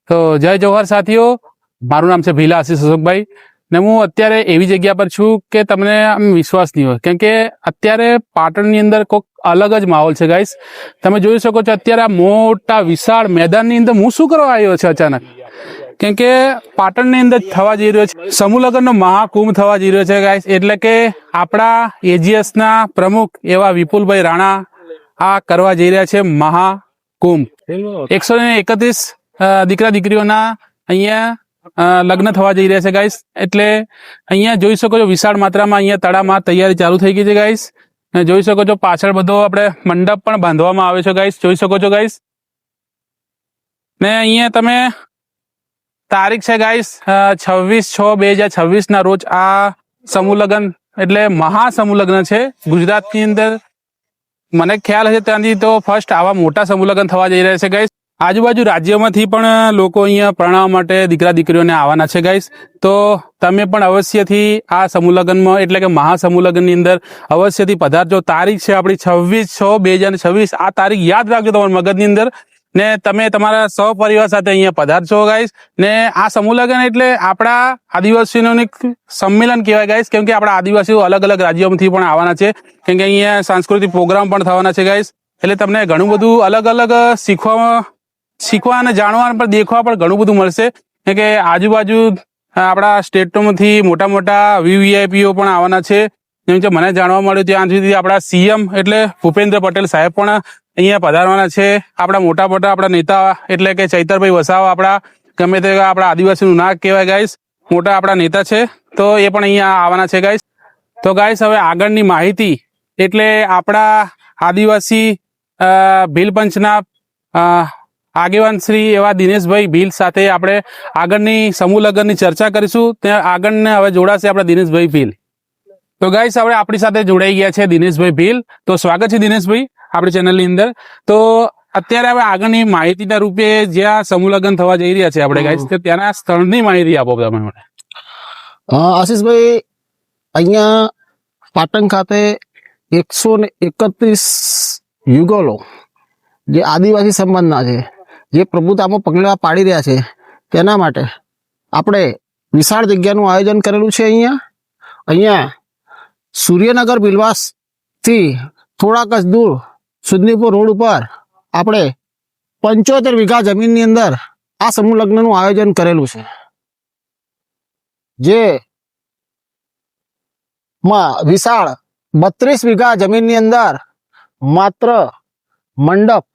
તો જય જવાહર સાથીઓ, મારું નામ છે ભીલા આશીષ અશોકભાઈ ને હું અત્યારે એવી જગ્યા પર છું કે તમને આમ વિશ્વાસ નહીં હોય, કેમ કે અત્યારે પાટણની અંદર કોઈક અલગ જ માહોલ છે ગાઈસ. તમે જોઈ શકો છો અત્યારે આ મોટા વિશાળ મેદાનની અંદર હું શું કરવા આવ્યો છે અચાનક, કેમ કે પાટણની અંદર થવા જઈ રહ્યો છે સમૂહ લગ્નનો મહાકુંભ થવા જઈ રહ્યો છે ગાઈસ. એટલે કે આપણા એજીએસના પ્રમુખ એવા વિપુલભાઈ રાણા આ કરવા જઈ રહ્યા છે મહાકુંભ. 131 દીકરા દીકરીઓના અહીંયા લગ્ન થવા જઈ રહ્યા છે ગાઈસ. એટલે અહીંયા જોઈ શકો છો વિશાળ માત્રામાં અહીંયા તળામાં તૈયારી ચાલુ થઈ ગઈ છે ગાઈસ. જોઈ શકો છો પાછળ બધો આપણે મંડપ પણ બાંધવામાં આવ્યો છે ગાઈસ, જોઈ શકો છો ગાઈસ. ને અહીંયા તમે તારીખ છે ગાઈસ 26/6/2026 ના રોજ આ સમૂહ લગ્ન એટલે મહાસમૂહ લગ્ન છે ગુજરાતની અંદર. મને ખ્યાલ હશે ત્યાંથી તો ફર્સ્ટ આવા મોટા સમૂહ લગ્ન થવા જઈ રહ્યા છે ગાઈસ. આજુબાજુ રાજ્યોમાંથી પણ લોકો અહીંયા પરણાવવા માટે દીકરા દીકરીઓને આવવાના છે ગાઈસ. તો તમે પણ અવશ્યથી આ સમૂહ લગ્નમાં એટલે કે મહાસમૂહ લગ્નની અંદર અવશ્યથી પધારજો. તારીખ છે આપણી 26/6/2026. આ તારીખ યાદ રાખજો તમારા મગજની અંદર ને તમે તમારા સહપરિવાર સાથે અહીંયા પધારશો ગાઈસ. ને આ સમૂહ લગ્ન એટલે આપણા આદિવાસીઓનું એક સંમેલન કહેવાય ગાઈસ, કેમ કે આપણા આદિવાસીઓ અલગ અલગ રાજ્યોમાંથી પણ આવવાના છે, કેમ કે અહીંયા સાંસ્કૃતિક પ્રોગ્રામ પણ થવાના છે ગાઈસ. એટલે તમને ઘણું બધું અલગ અલગ શીખવા અને જાણવા પણ દેખવા પણ ઘણું બધું મળશે, કેમ કે આજુબાજુ આપણા સ્ટેટોમાંથી મોટા મોટા વીવીઆઈપીઓ પણ આવવાના છે. જેમ કે મને જાણવા મળ્યું ત્યાં સુધી આપણા સીએમ એટલે ભૂપેન્દ્ર પટેલ સાહેબ પણ અહીંયા પધારવાના છે. આપણા મોટા આપણા નેતા એટલે કે ચૈતરભાઈ વસાવા, આપણા ગમે તે આપણા આદિવાસીનું નાક કહેવાય ગાઈસ, મોટા આપણા નેતા છે, તો એ પણ અહીંયા આવવાના છે ગાઈસ. તો ગાઈસ હવે આગળની માહિતી એટલે આપણા આદિવાસી ભીલ પંચના આગેવાન શ્રી એવા દિનેશભાઈ ભીલ સાથે આપણે આગળની સમૂહ લગ્નની ચર્ચા કરીશું. ત્યાં આગળને હવે જોડાશે આપણા દિનેશભાઈ ભીલ. તો ગાઈસ હવે આપણી સાથે જોડાઈ ગયા છે દિનેશભાઈ ભીલ. તો સ્વાગત છે દિનેશભાઈ આપણી ચેનલની અંદર. તો અત્યારે હવે આગળની માહિતીના રૂપે જ્યાં સમૂહ લગ્ન થવા જઈ રહ્યા છે આપણે ગાઈસ, તો ત્યાંના સ્થળની માહિતી આપો તમે મને. આશીષભાઈ, અહીંયા પાટણ ખાતે 131 યુગલો જે આદિવાસી સંબંધના છે, જે પ્રભુતામાં પગલાં પાડી રહ્યા છે, તેના માટે આપણે વિશાળ જગ્યાનું આયોજન કરેલું છે. અહીંયા સૂર્યનગર બિલવાસથી થોડાક જ દૂર સુદનીપુર રોડ ઉપર આપણે 75 વીઘા જમીનની અંદર આ સમૂહ લગ્નનું આયોજન કરેલું છે, જે વિશાળ 32 વીઘા જમીનની અંદર માત્ર મંડપ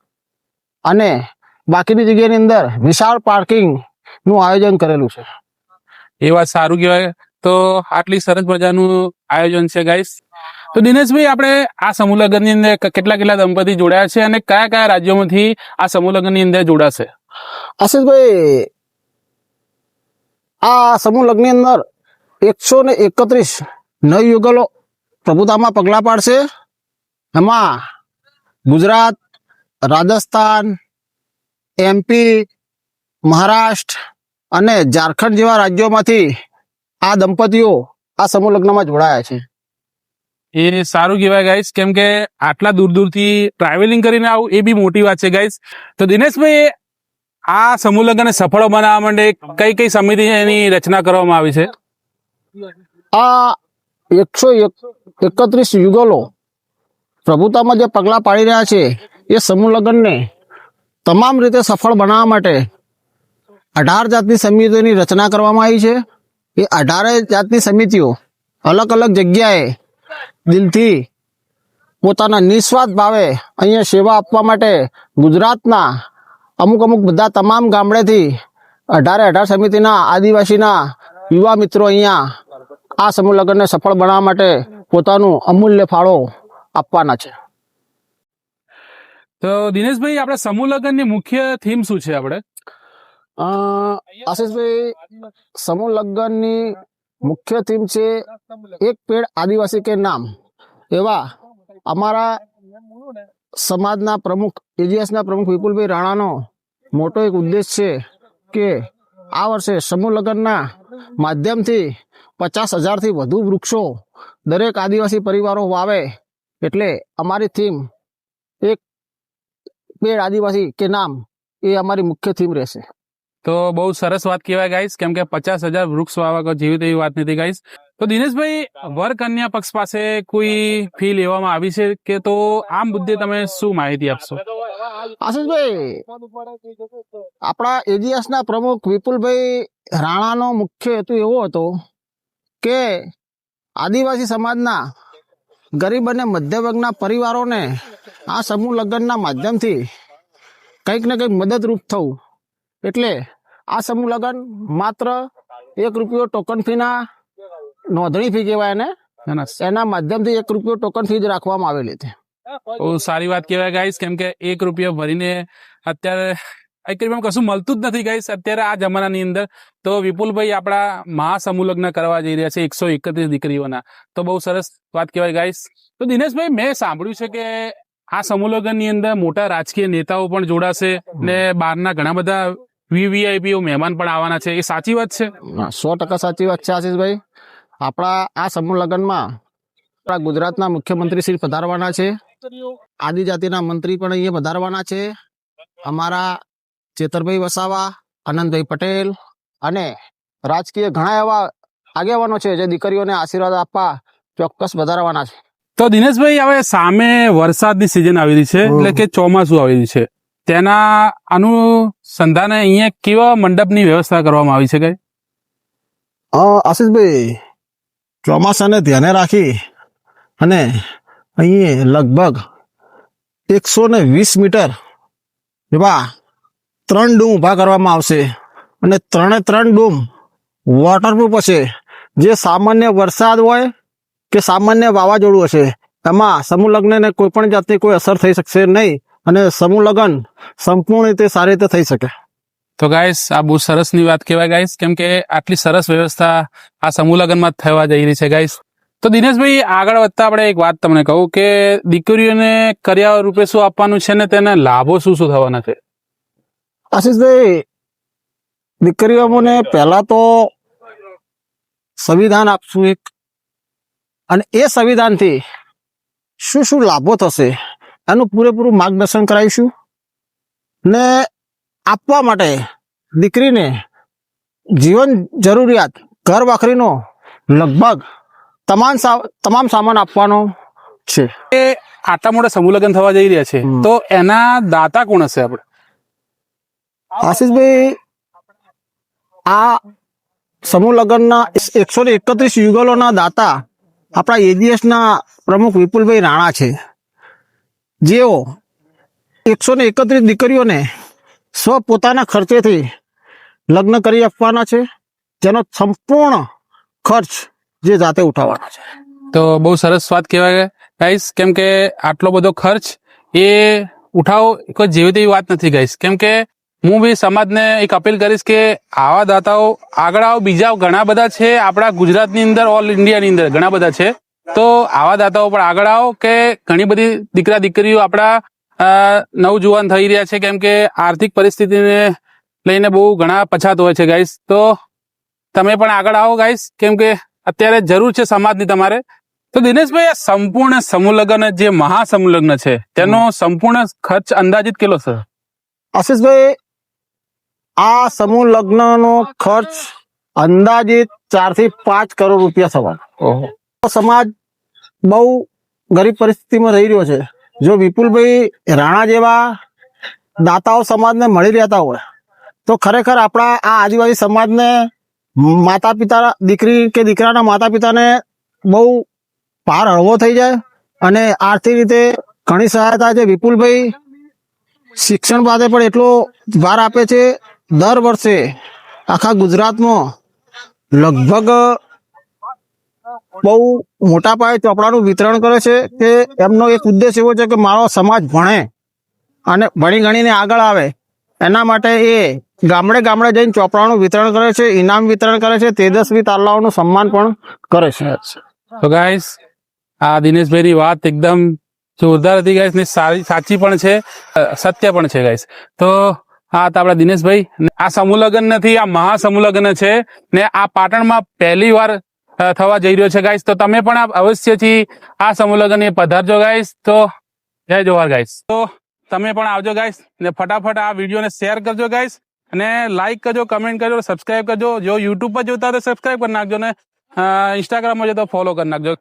અને બાકીની જગ્યાની અંદર વિશાળ પાર્કિંગ નું આયોજન કરેલું છે. એ વાત સારું કહેવાય. તો આટલી સરસ મજાનું આયોજન છે ગાઈસ. તો દિનેશભાઈ, આપણે આ સમૂહ લગ્નની અંદર કેટલા દંપતી જોડાયા છે અને કયા કયા રાજ્યોમાંથી આ સમૂહ લગ્નની અંદર જોડાશે? આશીષભાઈ, આ સમૂહ લગ્નની અંદર 131 નવયુગલો પ્રભુતામાં પગલા પાડશે. એમાં ગુજરાત, રાજસ્થાન, એમપી, મહારાષ્ટ્ર અને ઝારખંડ જેવા રાજ્યોમાંથી આ દંપતીઓ આ સમૂહ લગ્નમાં જોડાયા છે. એ સારું કહેવાય ગાઈસ, કેમ કે આટલા દૂરથી ટ્રાવેલિંગ કરીને આવું એ બી મોટી વાત છે ગાઈસ. તો દિનેશભાઈ, આ સમૂહ લગ્નને સફળ બનાવવા માટે કઈ કઈ સમિતિ એની રચના કરવામાં આવી છે? આ 131 યુગલો પ્રભુતામાં જે પગલાં પાડી રહ્યા છે, એ સમૂહ લગ્નને તમામ રીતે સફળ બનાવવા માટે 18 જાતની સમિતિઓની રચના કરવામાં આવી છે. એ 18 જાતની સમિતિઓ અલગ અલગ જગ્યાએ દિલથી પોતાના નિસ્વાર્થ ભાવે અહીંયા સેવા આપવા માટે ગુજરાતના અમુક બધા તમામ ગામડેથી 18 સમિતિના આદિવાસીના યુવા મિત્રો અહીંયા આ સમૂહ લગ્નને સફળ બનાવવા માટે પોતાનું અમૂલ્ય ફાળો આપવાના છે. તો દિનેશભાઈ, આપણે સમૂહ લગ્નની મુખ્ય થીમ શું છે? આપણે આશીષભાઈ, સમૂહ લગ્નની મુખ્ય થીમ છે એક પેડ આદિવાસી કે નામ. એવા અમારા સમાજના પ્રમુખ એજીએસના પ્રમુખ વિપુલભાઈ રાણાનો મોટો એક ઉદ્દેશ છે કે આ વર્ષે સમૂહ લગ્નના માધ્યમથી 50,000થી વધુ વૃક્ષો દરેક આદિવાસી પરિવારો વાવે. એટલે અમારી થીમ એક પેડ આદિવાસી કે નામ એ અમારી મુખ્ય થીમ રહેશે. તો બહુ સરસ વાત કહેવાય ગાઈસ, કેમ કે 50,000 વૃક્ષ વાવવા જેવી તેવી વાત નથી ગાઈસ. તો દિનેશભાઈ, વર કન્યા પક્ષ પાસે કોઈ ફી લેવામાં આવી છે કે? તો આ મુદ્દે તમે શું માહિતી આપશો? આશીષભાઈ, આપણા એજીએસ ના પ્રમુખ વિપુલભાઈ રાણાનો મુખ્ય હેતુ એવો હતો કે આદિવાસી સમાજના ગરીબ અને મધ્ય વર્ગના પરિવારોને આ સમૂહ લગ્નના માધ્યમથી કંઈક ને કંઈક મદદરૂપ થવું. એટલે આ સમૂહ લગ્ન માત્ર ₹1 ટોકન ફીના નોંધણી ફી કહેવાય ને, એના માધ્યમથી ₹1 ટોકન ફી જ રાખવામાં આવેલી હતી. બહુ સારી વાત કહેવાય ગાઈસ, કેમ કે ₹1 ભરીને અત્યારે ₹1 કશું મળતું જ નથી ગાઈસ અત્યારે આ જમાનાની અંદર. તો વિપુલભાઈ આપણા મહાસમૂહ લગ્ન કરવા જઈ રહ્યા છે 131 દીકરીઓના. તો બહુ સરસ વાત કહેવાય ગાઈસ. તો દિનેશભાઈ, મેં સાંભળ્યું છે કે આ સમૂહ લગ્નની અંદર મોટા રાજકીય નેતાઓ પણ જોડાશે ને બહારના ઘણા બધા વીવીઆઈપીઓ મહેમાન પણ આવવાના છે. એ સાચી વાત છે? 100% સાચી વાત છે આશીષભાઈ. આપણા આ સમૂહ લગ્નમાં આપણા ગુજરાતના મુખ્યમંત્રી શ્રી પધારવાના છે, આદિજાતિના મંત્રી પણ અહીંયા પધારવાના છે, અમારા ચેતરભાઈ વસાવા, આનંદભાઈ પટેલ અને રાજકીય ઘણા એવા આગેવાનો છે જે દીકરીઓને આશીર્વાદ આપવા ચોક્કસ પધારવાના છે. તો દિનેશભાઈ, હવે સામે વરસાદની સિઝન આવી રહી છે, એટલે કે ચોમાસું આવી રહ્યું છે, તેના અનુસંધાને અહીંયા કેવા મંડપની વ્યવસ્થા કરવામાં આવી છે? આશીષભાઈ, ચોમાસાને ધ્યાને રાખી અને અહીં લગભગ 120 મીટર એવા 3 ડૂમ ઊભા કરવામાં આવશે અને 3 ડૂમ વોટરપ્રૂફ હશે. જે સામાન્ય વરસાદ હોય કે સામાન્ય વાવાઝોડું હશે, એમાં સમૂહ લગ્નને કોઈ પણ જાતની કોઈ અસર થઈ શકશે નહીં અને સમૂહ લગ્ન સંપૂર્ણ રીતે સારી રીતે થઈ શકે. તો ગાઈસ, આ બહુ સરસની વાત કહેવાય ગાઈસ, કેમ કે આટલી સરસ વ્યવસ્થા આ સમૂહ લગ્નમાં થવા જઈ રહી છે ગાઈસ. તો દિનેશભાઈ, આગળ વધતા આપણે એક વાત તમને કહું કે દીકરીઓને કરિયા રૂપે શું આપવાનું છે ને તેના લાભો શું શું થવાના છે? આશીષભાઈ, દીકરીઓને પહેલા તો સંવિધાન આપશું એક, અને એ સંવિધાનથી શું શું લાભો થશે એનું પૂરેપૂરું માર્ગદર્શન કરાવીશું ને આપવા માટે દીકરીને જીવન જરૂરિયાત ઘર વાખરીનો લગભગ તમામ સામાન આપવાનો છે. એ આટલા મોટા સમૂહ લગ્ન થવા જઈ રહ્યા છે, તો એના દાતા કોણ હશે? આપણે આશીષભાઈ, આ સમૂહ લગ્નના 131 યુગલોના દાતા આપણા એજીએસના પ્રમુખ વિપુલભાઈ રાણા છે, જેઓ 131 દીકરીઓને પોતાના ખર્ચેથી લગ્ન કરી આપવાના છે, જેનો સંપૂર્ણ ખર્ચ જે જાતે ઉઠાવવાના છે. તો બહુ સરસ વાત કહેવાય ગાઈસ, કેમ કે આટલો બધો ખર્ચ એ ઉઠાવો કોઈ જેવી તેવી વાત નથી ગાઈસ. કેમ કે હું બી સમાજને એક અપીલ કરીશ કે આવા દાતાઓ આગળ આવો. બીજા ઘણા બધા છે આપણા ગુજરાતની અંદર, ઓલ ઇન્ડિયાની અંદર ઘણા બધા છે. તો આવા દાતાઓ પણ આગળ આવો કે ઘણી બધી દીકરા દીકરીઓ આપણા નવજુવાન થઈ રહ્યા છે, કેમ કે આર્થિક પરિસ્થિતિને લઈને બહુ ઘણા પછાત હોય છે ગાઈસ. તો તમે પણ આગળ આવો ગાઈસ, કેમ કે અત્યારે જરૂર છે સમાજની તમારે. તો દિનેશભાઈ, આ સંપૂર્ણ સમૂહ લગ્ન જે મહાસમૂહ લગ્ન છે તેનો સંપૂર્ણ ખર્ચ અંદાજિત કેટલો છે? આશીષભાઈ, આ સમૂહ લગ્નનો ખર્ચ અંદાજિત 4 થી 5 કરોડ રૂપિયા થવાનો. સમાજ બહુ ગરીબ પરિસ્થિતિમાં રહી રહ્યો છે. જો વિપુલભાઈ રાણા જેવા દાતાઓ સમાજને મળી રહેતા હોય તો ખરેખર આપણા આ આદિવાસી સમાજને માતા પિતા, દીકરી કે દીકરાના માતા પિતાને બહુ ભાર હળવો થઈ જાય અને આર્થિક રીતે ઘણી સહાયતા છે. વિપુલભાઈ શિક્ષણ પાસે પણ એટલો ભાર આપે છે. દર વર્ષે આખા ગુજરાતમાં લગભગ બહુ મોટા પાયે ચોપડાનું વિતરણ કરે છે કે એમનો એક ઉદ્દેશ એવો છે કે મારો સમાજ ભણે અને ભણી ગણીને આગળ આવે. એના માટે એ ગામડે ગામડે જઈને ચોપડાનું વિતરણ કરે છે, ઇનામ વિતરણ કરે છે, તેજસ્વી તારલાઓનું સન્માન પણ કરે છે. તો ગાઈસ, આ દિનેશભાઈની વાત એકદમ જોરદાર હતી ગાઈસ, ને સાચી પણ છે, સત્ય પણ છે ગાઈસ. તો આ હતા આપણા દિનેશભાઈ. આ સમૂહ લગ્ન નથી, આ મહાસમૂહ લગ્ન છે ને આ પાટણમાં પહેલી વાર થવા જઈ રહ્યો છે ગાઈસ. તો તમે પણ અવશ્યથી આ સમૂહ લગ્ન એ પધારજો ગાઈસ. તો જય જોહાર ગાઈસ. તો તમે પણ આવજો ગાઈસ ને ફટાફટ આ વિડીયોને શેર કરજો ગાઈસ અને લાઈક કરજો, કમેન્ટ કરજો, સબસ્ક્રાઇબ કરજો. જો યુટ્યુબ પર જોતા હોય તો સબસ્ક્રાઇબ કરી નાખજો ને ઇન્સ્ટાગ્રામમાં જો તો ફોલો કરી નાખજો.